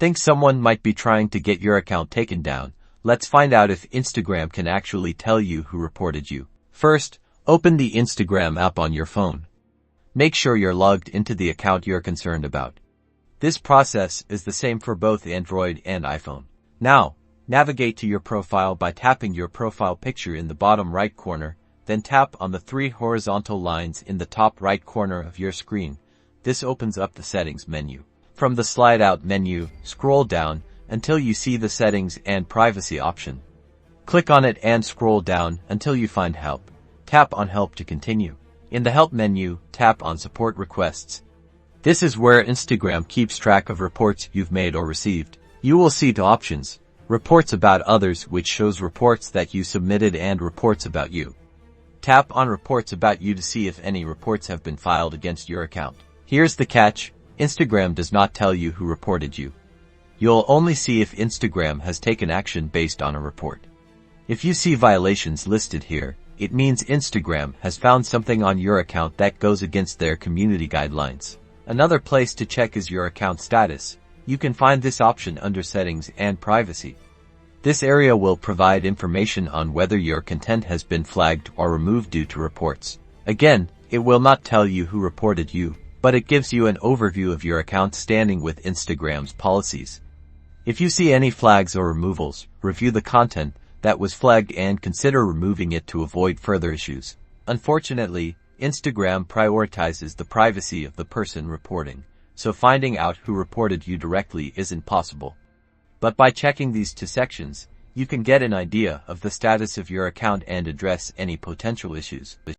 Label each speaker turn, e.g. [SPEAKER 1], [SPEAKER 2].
[SPEAKER 1] Think someone might be trying to get your account taken down? Let's find out if Instagram can actually tell you who reported you. First, open the Instagram app on your phone. Make sure you're logged into the account you're concerned about. This process is the same for both Android and iPhone. Now, navigate to your profile by tapping your profile picture in the bottom right corner, then tap on the 3 horizontal lines in the top right corner of your screen. This opens up the settings menu. From the slide out menu, scroll down until you see the settings and privacy option. Click on it and scroll down until you find help. Tap on help to continue. In the help menu, tap on support requests. This is where Instagram keeps track of reports you've made or received. You will see 2 options: reports about others, which shows reports that you submitted, and reports about you. Tap on reports about you to see if any reports have been filed against your account. Here's the catch: Instagram does not tell you who reported you. You'll only see if Instagram has taken action based on a report. If you see violations listed here, it means Instagram has found something on your account that goes against their community guidelines. Another place to check is your account status. You can find this option under Settings and Privacy. This area will provide information on whether your content has been flagged or removed due to reports. Again, it will not tell you who reported you, but it gives you an overview of your account standing with Instagram's policies. If you see any flags or removals, review the content that was flagged and consider removing it to avoid further issues. Unfortunately, Instagram prioritizes the privacy of the person reporting, so finding out who reported you directly isn't possible. But by checking these 2 sections, you can get an idea of the status of your account and address any potential issues.